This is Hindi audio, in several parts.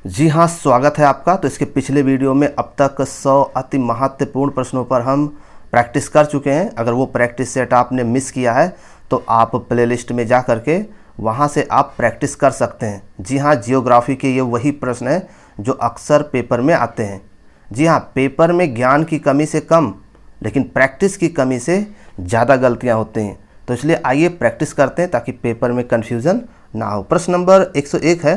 जी हाँ, स्वागत है आपका। तो इसके पिछले वीडियो में अब तक 100 अति महत्वपूर्ण प्रश्नों पर हम प्रैक्टिस कर चुके हैं। अगर वो प्रैक्टिस सेट आपने मिस किया है तो आप प्लेलिस्ट में जा करके वहाँ से आप प्रैक्टिस कर सकते हैं। जी हाँ, जियोग्राफी के ये वही प्रश्न हैं जो अक्सर पेपर में आते हैं। जी हाँ, पेपर में ज्ञान की कमी से कम लेकिन प्रैक्टिस की कमी से ज़्यादा गलतियाँ होती हैं। तो इसलिए आइए प्रैक्टिस करते हैं ताकि पेपर में कन्फ्यूज़न ना हो। प्रश्न नंबर 101 है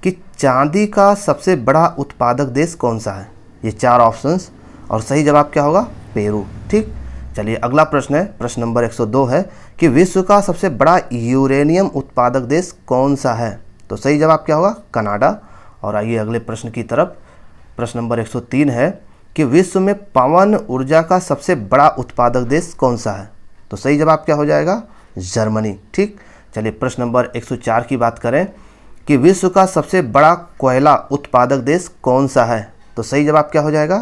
कि चांदी का सबसे बड़ा उत्पादक देश कौन सा है। ये 4 ऑप्शंस और सही जवाब क्या होगा? पेरू। ठीक, चलिए अगला प्रश्न है। प्रश्न नंबर 102 है कि विश्व का सबसे बड़ा यूरेनियम उत्पादक देश कौन सा है। तो सही जवाब क्या होगा? कनाडा। और आइए अगले प्रश्न की तरफ। प्रश्न नंबर 103 है कि विश्व में पवन ऊर्जा का सबसे बड़ा उत्पादक देश कौन सा है। तो सही जवाब क्या हो जाएगा? जर्मनी। ठीक, चलिए प्रश्न नंबर 104 की बात करें कि विश्व का सबसे बड़ा कोयला उत्पादक देश कौन सा है। तो सही जवाब क्या हो जाएगा?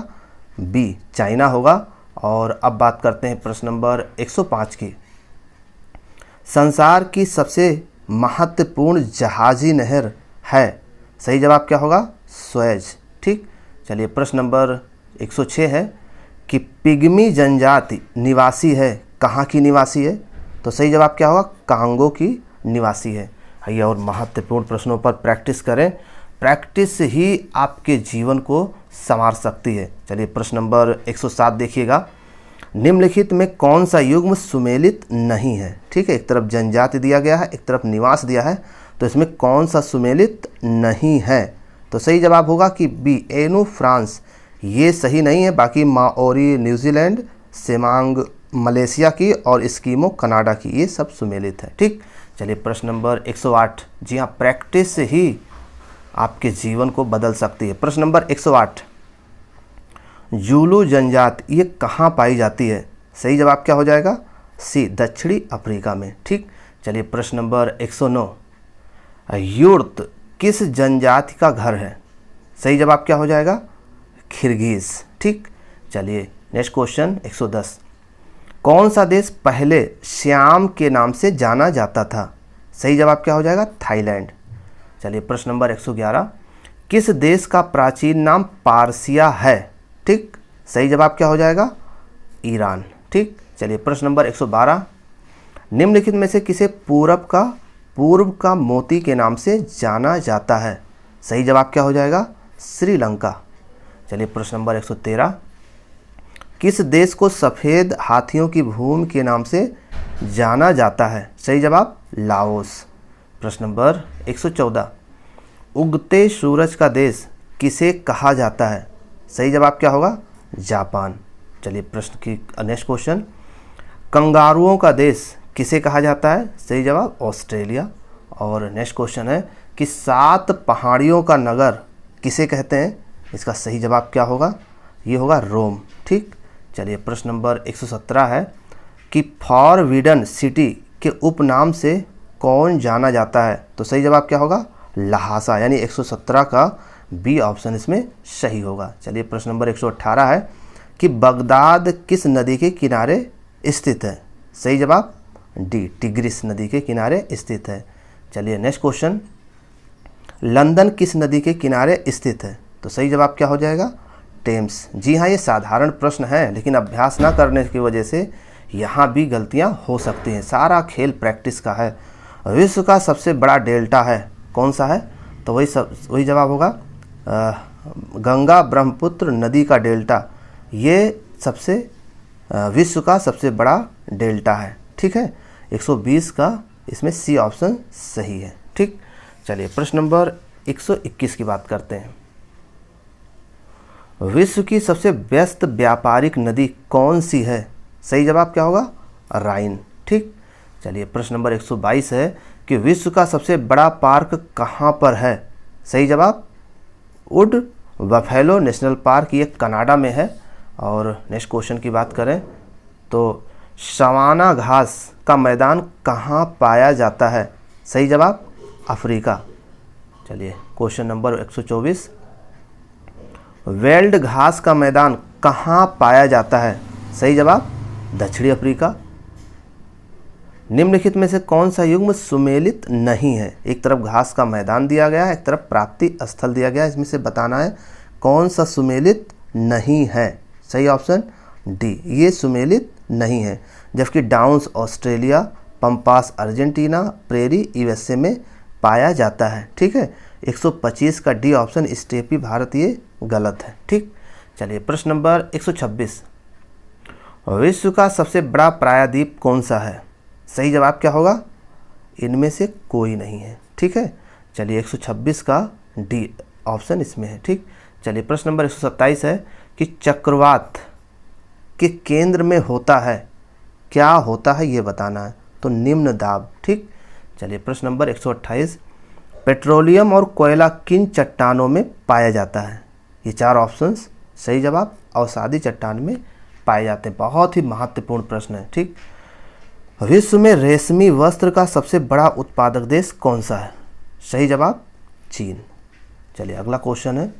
बी, चाइना होगा। और अब बात करते हैं प्रश्न नंबर 105 की। संसार की सबसे महत्वपूर्ण जहाजी नहर है। सही जवाब क्या होगा? स्वेज। ठीक, चलिए प्रश्न नंबर 106 है कि पिग्मी जनजाति निवासी है। कहाँ की निवासी है? तो सही जवाब क्या होगा? कांगो की निवासी है। आइए और महत्वपूर्ण प्रश्नों पर प्रैक्टिस करें। प्रैक्टिस ही आपके जीवन को संवार सकती है। चलिए प्रश्न नंबर 107 देखिएगा। निम्नलिखित में कौन सा युग्म सुमेलित नहीं है। ठीक है, एक तरफ जनजाति दिया गया है, एक तरफ निवास दिया है, तो इसमें कौन सा सुमेलित नहीं है। तो सही जवाब होगा कि बी, एनु फ्रांस। ये सही नहीं है। बाकी माओरी न्यूजीलैंड, सेमांग मलेशिया की और एस्किमो कनाडा की, ये सब सुमेलित है। ठीक, चलिए प्रश्न नंबर 108। जी हाँ, प्रैक्टिस ही आपके जीवन को बदल सकती है। प्रश्न नंबर 108, जूलू जनजाति ये कहाँ पाई जाती है। सही जवाब क्या हो जाएगा? सी, दक्षिणी अफ्रीका में। ठीक, चलिए प्रश्न नंबर 109, यूर्त किस जनजाति का घर है। सही जवाब क्या हो जाएगा? किर्गिज। ठीक, चलिए नेक्स्ट क्वेश्चन 110, कौन सा देश पहले श्याम के नाम से जाना जाता था। सही जवाब क्या हो जाएगा? थाईलैंड। चलिए प्रश्न नंबर 111, किस देश का प्राचीन नाम पारसिया है। ठीक, सही जवाब क्या हो जाएगा? ईरान। ठीक, चलिए प्रश्न नंबर 112, निम्नलिखित में से किसे पूर्व का मोती के नाम से जाना जाता है। सही जवाब क्या हो जाएगा? श्रीलंका। चलिए प्रश्न नंबर 113, किस देश को सफ़ेद हाथियों की भूमि के नाम से जाना जाता है। सही जवाब? लाओस। प्रश्न नंबर 114, उगते सूरज का देश किसे कहा जाता है। सही जवाब क्या होगा? जापान। चलिए प्रश्न की नेक्स्ट क्वेश्चन, कंगारुओं का देश किसे कहा जाता है। सही जवाब? ऑस्ट्रेलिया। और नेक्स्ट क्वेश्चन है कि 7 पहाड़ियों का नगर किसे कहते हैं। इसका सही जवाब क्या होगा? ये होगा रोम। ठीक, चलिए प्रश्न नंबर 117 है कि फॉरबिडन सिटी के उपनाम से कौन जाना जाता है। तो सही जवाब क्या होगा? लहासा। यानी 117 का बी ऑप्शन इसमें सही होगा। चलिए प्रश्न नंबर 118 है कि बगदाद किस नदी के किनारे स्थित है। सही जवाब? डी, टिग्रिस नदी के किनारे स्थित है। चलिए नेक्स्ट क्वेश्चन, लंदन किस नदी के किनारे स्थित है। तो सही जवाब क्या हो जाएगा? टेम्स। जी हाँ, ये साधारण प्रश्न है लेकिन अभ्यास ना करने की वजह से यहाँ भी गलतियाँ हो सकती हैं। सारा खेल प्रैक्टिस का है। विश्व का सबसे बड़ा डेल्टा है कौन सा है। तो वही जवाब होगा गंगा ब्रह्मपुत्र नदी का डेल्टा। ये विश्व का सबसे बड़ा डेल्टा है। ठीक है, 120 का इसमें सी ऑप्शन सही है। ठीक, चलिए प्रश्न नंबर 121 की बात करते हैं। विश्व की सबसे व्यस्त व्यापारिक नदी कौन सी है। सही जवाब क्या होगा? राइन। ठीक, चलिए प्रश्न नंबर 122 है कि विश्व का सबसे बड़ा पार्क कहाँ पर है। सही जवाब? वुड बफेलो नेशनल पार्क, ये कनाडा में है। और नेक्स्ट क्वेश्चन की बात करें तो सवाना घास का मैदान कहाँ पाया जाता है। सही जवाब? अफ्रीका। चलिए क्वेश्चन नंबर 124, वेल्ड घास का मैदान कहाँ पाया जाता है। सही जवाब? दक्षिणी अफ्रीका। निम्नलिखित में से कौन सा युग्म सुमेलित नहीं है? एक तरफ घास का मैदान दिया गया है, एक तरफ प्राप्ति स्थल दिया गया है, इसमें से बताना है कौन सा सुमेलित नहीं है। सही ऑप्शन डी, ये सुमेलित नहीं है। जबकि downs Australia, pampas Argentina, prairie USA में पाया जाता है। ठीक है, 125 का डी ऑप्शन स्टेपी भारत ये गलत है। ठीक, चलिए प्रश्न नंबर 126, विश्व का सबसे बड़ा प्रायद्वीप कौन सा है? सही जवाब क्या होगा? इनमें से कोई नहीं है। ठीक है, चलिए 126 का डी ऑप्शन इसमें है। ठीक, चलिए प्रश्न नंबर 127 है कि चक्रवात के केंद्र में होता है, क्या होता है ये बताना है। तो निम्न दाब। ठीक, चलिए प्रश्न नंबर 128, पेट्रोलियम और कोयला किन चट्टानों में पाया जाता है? ये 4 ऑप्शंस। सही जवाब अवसादी चट्टान में पाए जाते हैं। बहुत ही महत्वपूर्ण प्रश्न है। ठीक, विश्व में रेशमी वस्त्र का सबसे बड़ा उत्पादक देश कौन सा है? सही जवाब चीन। चलिए अगला क्वेश्चन है,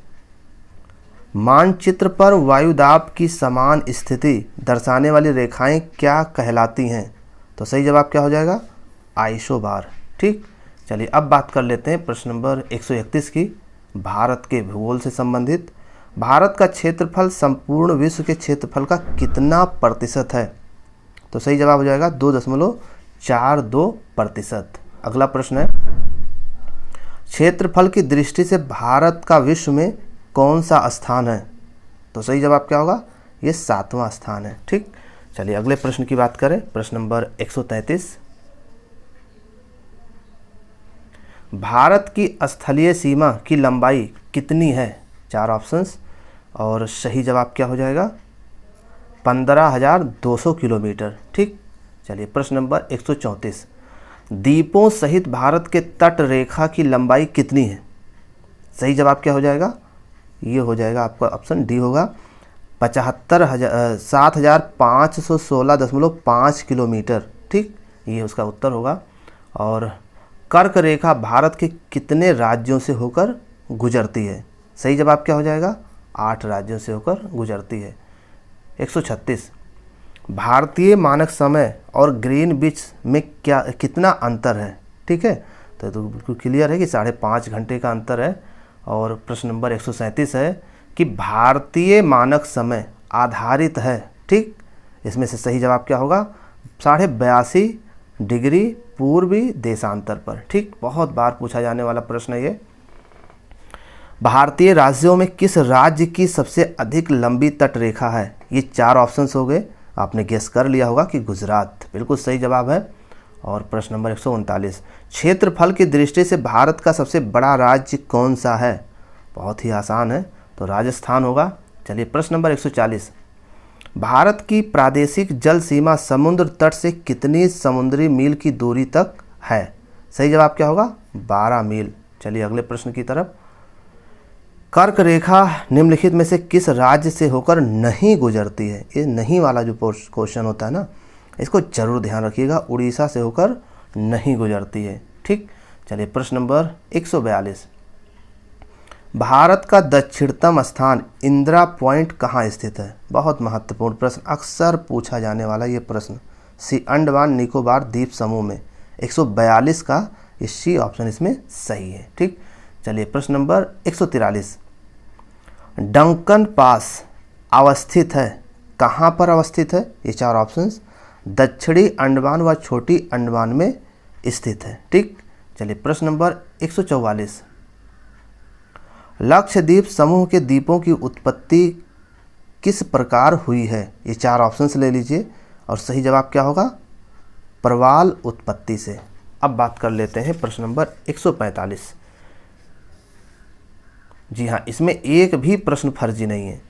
मानचित्र पर वायुदाब की समान स्थिति दर्शाने वाली रेखाएं क्या कहलाती हैं? तो सही जवाब क्या हो जाएगा? आइसोबार। ठीक, चलिए अब बात कर लेते हैं प्रश्न नंबर 131 की, भारत के भूगोल से संबंधित। भारत का क्षेत्रफल संपूर्ण विश्व के क्षेत्रफल का कितना प्रतिशत है? तो सही जवाब हो जाएगा 2.42%। अगला प्रश्न है, क्षेत्रफल की दृष्टि से भारत का विश्व में कौन सा स्थान है? तो सही जवाब क्या होगा? ये 7वां स्थान है। ठीक, चलिए अगले प्रश्न की बात करें, प्रश्न नंबर 133, भारत की स्थलीय सीमा की लंबाई कितनी है? 4 ऑप्शंस और सही जवाब क्या हो जाएगा? 15,200 किलोमीटर। ठीक, चलिए प्रश्न नंबर 134, द्वीपों सहित भारत के तट रेखा की लंबाई कितनी है? सही जवाब क्या हो जाएगा? ये हो जाएगा आपका ऑप्शन डी होगा 7,516.5 किलोमीटर। ठीक, ये उसका उत्तर होगा। और कर्क रेखा भारत के कितने राज्यों से होकर गुजरती है? सही जवाब क्या हो जाएगा? 8 राज्यों से होकर गुजरती है। 136, भारतीय मानक समय और ग्रीनविच में कितना अंतर है? ठीक है, तो बिल्कुल क्लियर है कि 5.5 घंटे का अंतर है। और प्रश्न नंबर 137 है कि भारतीय मानक समय आधारित है। ठीक, इसमें से सही जवाब क्या होगा? 82.5 डिग्री पूर्वी देशांतर पर। ठीक, बहुत बार पूछा जाने वाला प्रश्न है ये। भारतीय राज्यों में किस राज्य की सबसे अधिक लंबी तट रेखा है? ये 4 ऑप्शंस हो गए, आपने गेस कर लिया होगा कि गुजरात बिल्कुल सही जवाब है। और प्रश्न नंबर 139, क्षेत्रफल की दृष्टि से भारत का सबसे बड़ा राज्य कौन सा है? बहुत ही आसान है, तो राजस्थान होगा। चलिए प्रश्न नंबर 140, भारत की प्रादेशिक जल सीमा समुद्र तट से कितनी समुद्री मील की दूरी तक है? सही जवाब क्या होगा? 12 मील। चलिए अगले प्रश्न की तरफ, कर्क रेखा निम्नलिखित में से किस राज्य से होकर नहीं गुजरती है? ये नहीं वाला जो क्वेश्चन होता है ना, इसको जरूर ध्यान रखिएगा, उड़ीसा से होकर नहीं गुजरती है। ठीक, चलिए प्रश्न नंबर 142, भारत का दक्षिणतम स्थान इंदिरा पॉइंट कहाँ स्थित है? बहुत महत्वपूर्ण प्रश्न, अक्सर पूछा जाने वाला ये प्रश्न। सी अंडमान निकोबार द्वीप समूह में 142 का ये सी ऑप्शन इसमें सही है। ठीक, चलिए प्रश्न नंबर 143, डंकन पास अवस्थित है, कहाँ पर अवस्थित है? ये 4 ऑप्शंस, दक्षिणी अंडमान व छोटी अंडमान में स्थित है। ठीक, चलिए प्रश्न नंबर 144, लक्षद्वीप समूह के द्वीपों की उत्पत्ति किस प्रकार हुई है? ये 4 ऑप्शंस ले लीजिए और सही जवाब क्या होगा? प्रवाल उत्पत्ति से। अब बात कर लेते हैं प्रश्न नंबर 145। जी हाँ, इसमें एक भी प्रश्न फर्जी नहीं है।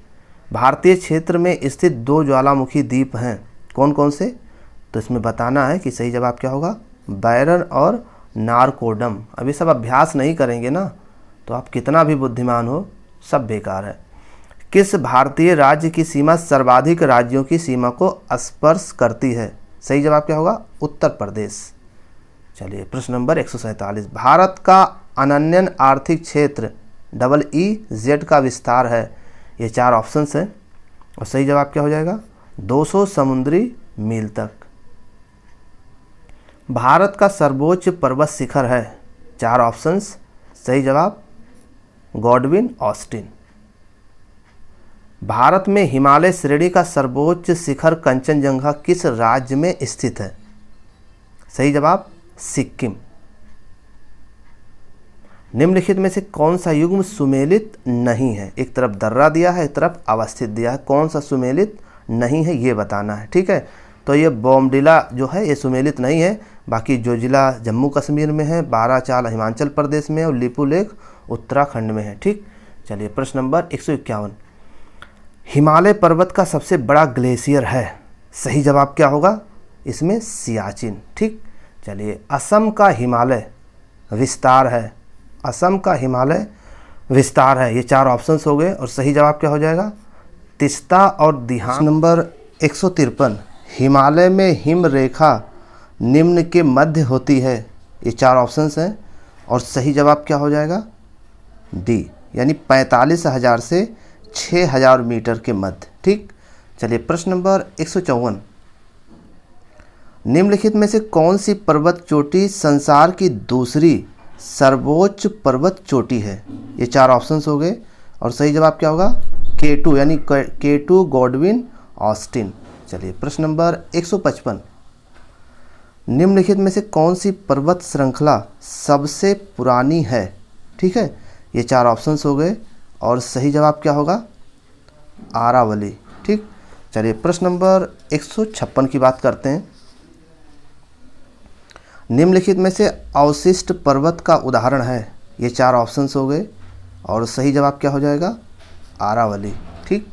भारतीय क्षेत्र में स्थित 2 ज्वालामुखी द्वीप हैं, कौन कौन से? तो इसमें बताना है कि सही जवाब क्या होगा? बैरन और नारकोडम। अभी सब अभ्यास नहीं करेंगे ना, तो आप कितना भी बुद्धिमान हो, सब बेकार है। किस भारतीय राज्य की सीमा सर्वाधिक राज्यों की सीमा को स्पर्श करती है? सही जवाब क्या होगा? उत्तर प्रदेश। चलिए प्रश्न नंबर 147, भारत का अनन्य आर्थिक क्षेत्र EEZ का विस्तार है। ये 4 ऑप्शंस हैं और सही जवाब क्या हो जाएगा? 200 समुद्री मील तक। भारत का सर्वोच्च पर्वत शिखर है, 4 ऑप्शंस। सही जवाब गॉडविन ऑस्टिन। भारत में हिमालय श्रेणी का सर्वोच्च शिखर कंचनजंगा किस राज्य में स्थित है? सही जवाब सिक्किम। निम्नलिखित में से कौन सा युग्म सुमेलित नहीं है? एक तरफ दर्रा दिया है, एक तरफ अवस्थित दिया है, कौन सा सुमेलित नहीं है ये बताना है। ठीक है, तो ये बोमडिला जो है ये सुमेलित नहीं है। बाकी जो जिला जम्मू कश्मीर में है, बाराचाल हिमाचल प्रदेश में और लिपुलेख उत्तराखंड में है। ठीक, चलिए प्रश्न नंबर 151, हिमालय पर्वत का सबसे बड़ा ग्लेशियर है? सही जवाब क्या होगा इसमें? सियाचिन। ठीक, चलिए असम का हिमालय विस्तार है, असम का हिमालय विस्तार है, ये 4 ऑप्शंस हो गए और सही जवाब क्या हो जाएगा? तिस्ता और दिहांग। नंबर 153, हिमालय में हिम रेखा निम्न के मध्य होती है, ये 4 ऑप्शंस हैं और सही जवाब क्या हो जाएगा? डी, यानी 45,000 से 6,000 मीटर के मध्य। ठीक, चलिए प्रश्न नंबर 154, निम्नलिखित में से कौन सी पर्वत चोटी संसार की दूसरी सर्वोच्च पर्वत चोटी है? ये 4 ऑप्शंस हो गए और सही जवाब क्या होगा? K2, यानी K2 गॉडविन ऑस्टिन। चलिए प्रश्न नंबर 155, निम्नलिखित में से कौन सी पर्वत श्रृंखला सबसे पुरानी है? ठीक है, ये 4 ऑप्शंस हो गए और सही जवाब क्या होगा? आरावली। ठीक, चलिए प्रश्न नंबर 156 की बात करते हैं। निम्नलिखित में से अवशिष्ट पर्वत का उदाहरण है? ये 4 ऑप्शंस हो गए और सही जवाब क्या हो जाएगा? आरावली। ठीक,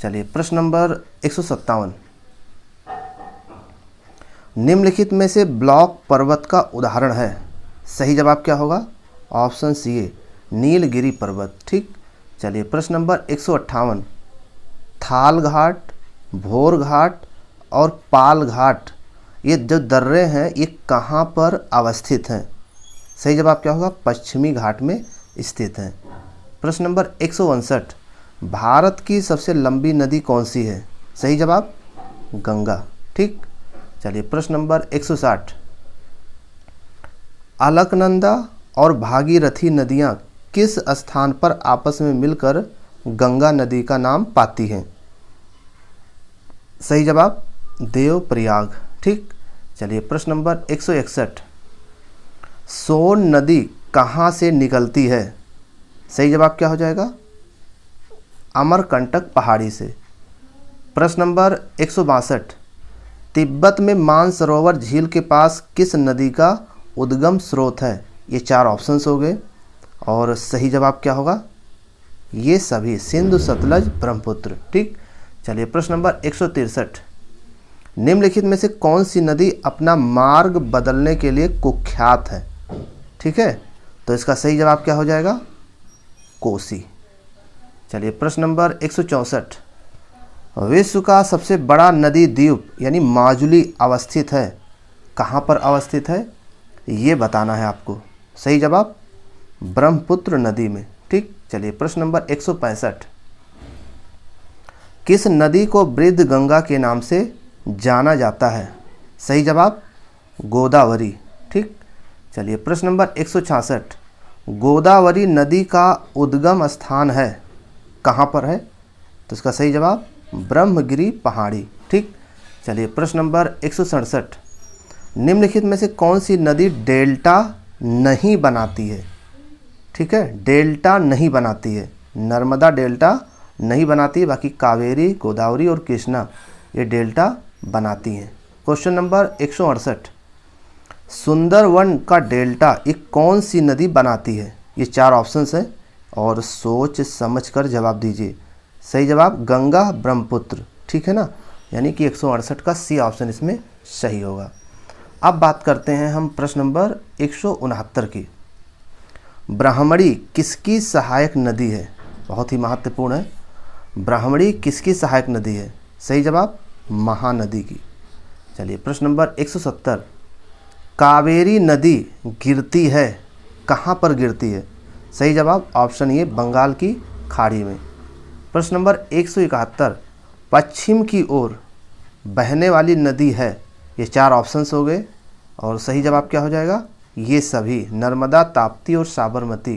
चलिए प्रश्न नंबर 157, निम्नलिखित में से ब्लॉक पर्वत का उदाहरण है? सही जवाब क्या होगा? ऑप्शन सी, नीलगिरी पर्वत। ठीक, चलिए प्रश्न नंबर 158, थाल घाट, भोर घाट और पाल घाट, ये जो दर्रे हैं ये कहाँ पर अवस्थित हैं? सही जवाब क्या होगा? पश्चिमी घाट में स्थित हैं। प्रश्न नंबर 159, भारत की सबसे लंबी नदी कौन सी है? सही जवाब गंगा। ठीक, चलिए प्रश्न नंबर 160, अलकनंदा और भागीरथी नदियाँ किस स्थान पर आपस में मिलकर गंगा नदी का नाम पाती हैं? सही जवाब देवप्रयाग। ठीक, चलिए प्रश्न नंबर 161, सोन नदी कहाँ से निकलती है? सही जवाब क्या हो जाएगा? अमरकंटक पहाड़ी से। प्रश्न नंबर 162, तिब्बत में मानसरोवर झील के पास किस नदी का उद्गम स्रोत है? ये 4 ऑप्शंस हो गए और सही जवाब क्या होगा? ये सभी सिंधु, सतलज, ब्रह्मपुत्र। ठीक, चलिए प्रश्न नंबर 163, निम्नलिखित में से कौन सी नदी अपना मार्ग बदलने के लिए कुख्यात है? ठीक है, तो इसका सही जवाब क्या हो जाएगा? कोसी। चलिए प्रश्न नंबर 164, विश्व का सबसे बड़ा नदी द्वीप यानी माजुली अवस्थित है? कहाँ पर अवस्थित है ये बताना है आपको। सही जवाब ब्रह्मपुत्र नदी में। ठीक, चलिए प्रश्न नंबर 165, किस नदी को वृद्ध गंगा के नाम से जाना जाता है? सही जवाब गोदावरी। ठीक, चलिए प्रश्न नंबर 166, गोदावरी नदी का उद्गम स्थान है कहाँ पर है? तो इसका सही जवाब ब्रह्मगिरी पहाड़ी। ठीक, चलिए प्रश्न नंबर 167, निम्नलिखित में से कौन सी नदी डेल्टा नहीं बनाती है? ठीक है, डेल्टा नहीं बनाती है। नर्मदा डेल्टा नहीं बनाती है, बाकी कावेरी, गोदावरी और कृष्णा ये डेल्टा बनाती हैं। क्वेश्चन नंबर 168, सुंदरवन का डेल्टा ये कौन सी नदी बनाती है? ये 4 ऑप्शंस हैं और सोच समझकर जवाब दीजिए। सही जवाब गंगा ब्रह्मपुत्र। ठीक है ना, यानी कि 168 का सी ऑप्शन इसमें सही होगा। अब बात करते हैं हम प्रश्न नंबर 169 की। ब्राह्मणी किसकी सहायक नदी है? बहुत ही महत्वपूर्ण है। ब्राह्मणी किसकी सहायक नदी है? सही जवाब महानदी की। चलिए प्रश्न नंबर 170, कावेरी नदी गिरती है कहाँ पर गिरती है? सही जवाब ऑप्शन ए बंगाल की खाड़ी में। प्रश्न नंबर 171, पश्चिम की ओर बहने वाली नदी है? ये 4 ऑप्शंस हो गए और सही जवाब क्या हो जाएगा, ये सभी नर्मदा, ताप्ती और साबरमती,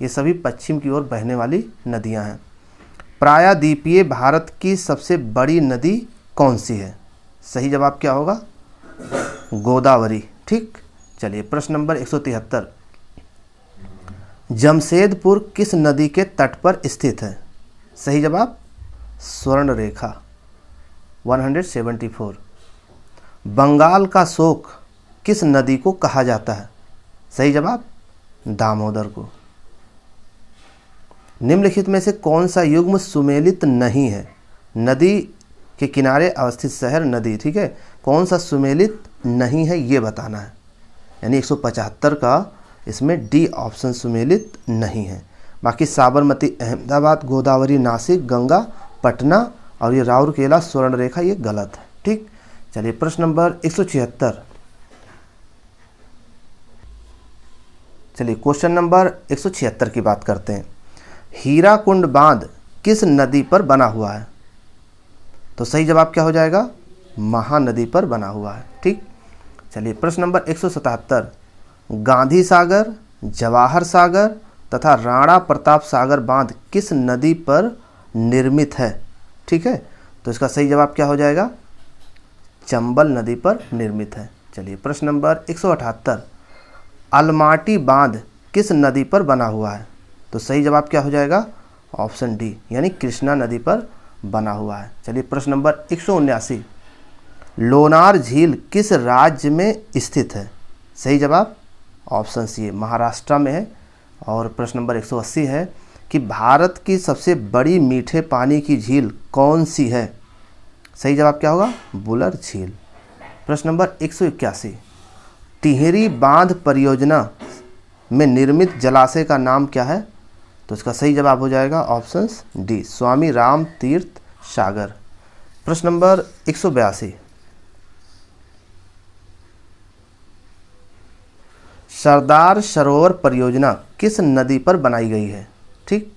ये सभी पश्चिम की ओर बहने वाली नदियां हैं। प्रायद्वीपीय भारत की सबसे बड़ी नदी कौन सी है? सही जवाब क्या होगा, गोदावरी। ठीक, चलिए प्रश्न नंबर 173, जमशेदपुर किस नदी के तट पर स्थित है? सही जवाब स्वर्ण रेखा 174। बंगाल का शोक किस नदी को कहा जाता है? सही जवाब दामोदर को। निम्नलिखित में से कौन सा युग्म सुमेलित नहीं है? नदी के किनारे अवस्थित शहर नदी, ठीक है, कौन सा सुमेलित नहीं है ये बताना है। यानी 175 का इसमें डी ऑप्शन सुमेलित नहीं है। बाकी साबरमती अहमदाबाद, गोदावरी नासिक, गंगा पटना और ये राउरकेला स्वर्ण रेखा ये गलत है। ठीक, चलिए प्रश्न नंबर 176, चलिए क्वेश्चन नंबर 176 की बात करते हैं। हीराकुंड बांध किस नदी पर बना हुआ है? तो सही जवाब क्या हो जाएगा, महानदी पर बना हुआ है। ठीक, चलिए प्रश्न नंबर 177, गांधी सागर, जवाहर सागर तथा राणा प्रताप सागर बांध किस नदी पर निर्मित है? ठीक है, तो इसका सही जवाब क्या हो जाएगा, चंबल नदी पर निर्मित है। चलिए प्रश्न नंबर 178, अलमाटी बांध किस नदी पर बना हुआ है? तो सही जवाब क्या हो जाएगा, ऑप्शन डी यानी कृष्णा नदी पर बना हुआ है। चलिए प्रश्न नंबर 179, लोनार झील किस राज्य में स्थित है? सही जवाब ऑप्शन सी महाराष्ट्र में है। और प्रश्न नंबर 180 है कि भारत की सबसे बड़ी मीठे पानी की झील कौन सी है? सही जवाब क्या होगा, बुलर झील। प्रश्न नंबर 181, टिहरी बांध परियोजना में निर्मित जलाशय का नाम क्या है? तो इसका सही जवाब हो जाएगा ऑप्शन डी, स्वामी राम तीर्थ सागर। प्रश्न नंबर 182, सरदार सरोवर परियोजना किस नदी पर बनाई गई है? ठीक,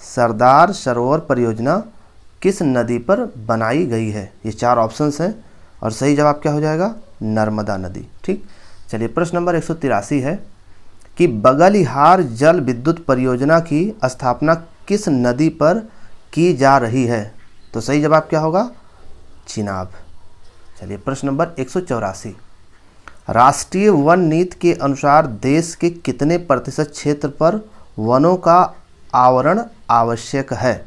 सरदार सरोवर परियोजना किस नदी पर बनाई गई है? ये 4 ऑप्शंस हैं और सही जवाब क्या हो जाएगा, नर्मदा नदी। ठीक, चलिए प्रश्न नंबर 183 है कि बगलिहार जल विद्युत परियोजना की स्थापना किस नदी पर की जा रही है? तो सही जवाब क्या होगा, चिनाब। चलिए प्रश्न नंबर 184, राष्ट्रीय वन नीति के अनुसार देश के कितने प्रतिशत क्षेत्र पर वनों का आवरण आवश्यक है?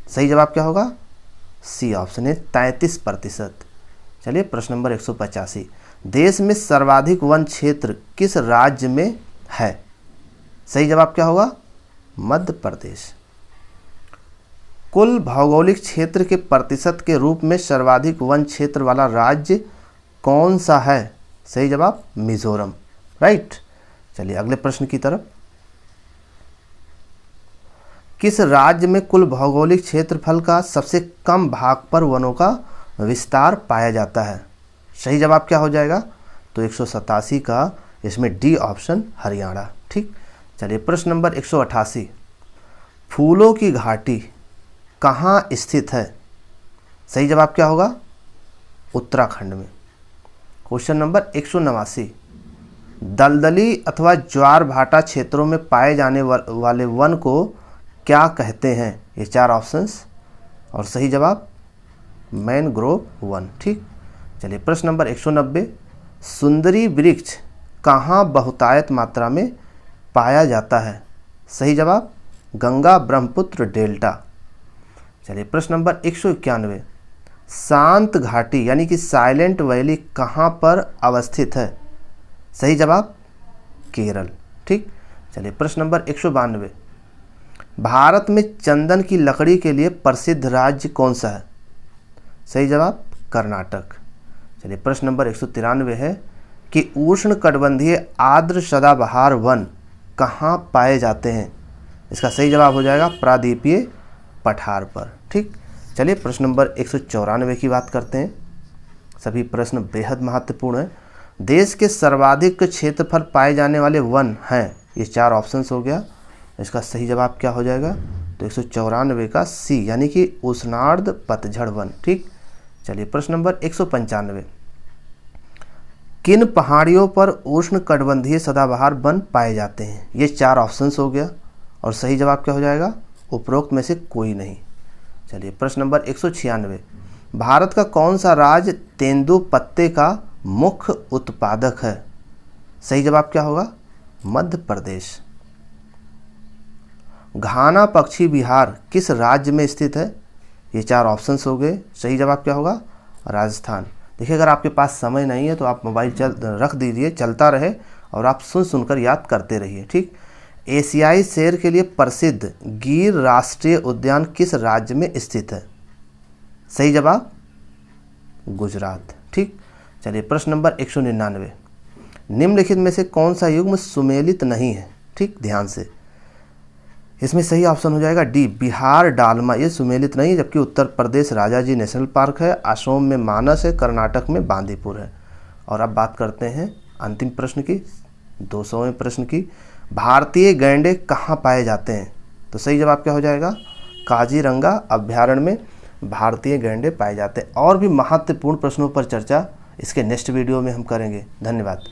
सही जवाब क्या होगा, सी ऑप्शन है 33%। चलिए प्रश्न नंबर 185, देश में सर्वाधिक वन क्षेत्र किस राज्य में है? सही जवाब क्या होगा, मध्य प्रदेश। कुल भौगोलिक क्षेत्र के प्रतिशत के रूप में सर्वाधिक वन क्षेत्र वाला राज्य कौन सा है? सही जवाब मिजोरम। राइट, चलिए अगले प्रश्न की तरफ। किस राज्य में कुल भौगोलिक क्षेत्रफल का सबसे कम भाग पर वनों का विस्तार पाया जाता है? सही जवाब क्या हो जाएगा, तो 187 का इसमें डी ऑप्शन हरियाणा। ठीक, चलिए प्रश्न नंबर 188, फूलों की घाटी कहाँ स्थित है? सही जवाब क्या होगा, उत्तराखंड में। क्वेश्चन नंबर 189, दलदली अथवा ज्वार भाटा क्षेत्रों में पाए जाने वाले वन को क्या कहते हैं? ये 4 ऑप्शंस और सही जवाब मैनग्रोव वन। ठीक, चलिए प्रश्न नंबर 190, सुंदरी वृक्ष कहाँ बहुतायत मात्रा में पाया जाता है? सही जवाब गंगा ब्रह्मपुत्र डेल्टा। चलिए प्रश्न नंबर 191, शांत घाटी यानी कि साइलेंट वैली कहाँ पर अवस्थित है? सही जवाब केरल। ठीक, चलिए प्रश्न नंबर 192, भारत में चंदन की लकड़ी के लिए प्रसिद्ध राज्य कौन सा है? सही जवाब कर्नाटक। चलिए प्रश्न नंबर 193 है कि उष्णकटिबंधीय आर्द्र सदाबहार वन कहाँ पाए जाते हैं? इसका सही जवाब हो जाएगा प्रायद्वीपीय पठार पर। ठीक, चलिए प्रश्न नंबर 194 की बात करते हैं। सभी प्रश्न बेहद महत्वपूर्ण हैं। देश के सर्वाधिक क्षेत्रफल पाए जाने वाले वन हैं, ये 4 ऑप्शंस हो गया। इसका सही जवाब क्या हो जाएगा, तो 194 का सी यानी कि उष्णार्ध पतझड़ वन। ठीक, चलिए प्रश्न नंबर 195, किन पहाड़ियों पर उष्णकटिबंधीय सदाबहार वन पाए जाते हैं? ये 4 ऑप्शंस हो गया और सही जवाब क्या हो जाएगा? उपरोक्त में से कोई नहीं। चलिए प्रश्न नंबर 196, भारत का कौन सा राज्य तेंदुपत्ते का मुख्य उत्पादक है? सही जवाब क्या होगा? मध्य प्रदेश। घाना पक्षी विहार किस राज्य में स्थित है? ये 4 ऑप्शंस हो गए। सही जवाब क्या होगा? राजस्थान। देखिए, अगर आपके पास समय नहीं है तो आप मोबाइल रख दीजिए, चलता रहे और आप सुनकर याद करते रहिए, ठीक। एशियाई शेर के लिए प्रसिद्ध गिर राष्ट्रीय उद्यान किस राज्य में स्थित है? सही जवाब गुजरात, ठीक। चलिए प्रश्न नंबर 199, निम्नलिखित में से कौन सा युग्म सुमेलित नहीं है? ठीक, ध्यान से। इसमें सही ऑप्शन हो जाएगा डी, बिहार डालमा। ये सुमेलित नहीं है, जबकि उत्तर प्रदेश राजाजी नेशनल पार्क है, असम में मानस है, कर्नाटक में बांदीपुर है। और अब बात करते हैं अंतिम प्रश्न की, 200वें प्रश्न की। भारतीय गैंडे कहाँ पाए जाते हैं? तो सही जवाब क्या हो जाएगा? काजीरंगा अभ्यारण्य में भारतीय गैंडे पाए जाते हैं। और भी महत्वपूर्ण प्रश्नों पर चर्चा इसके नेक्स्ट वीडियो में हम करेंगे। धन्यवाद।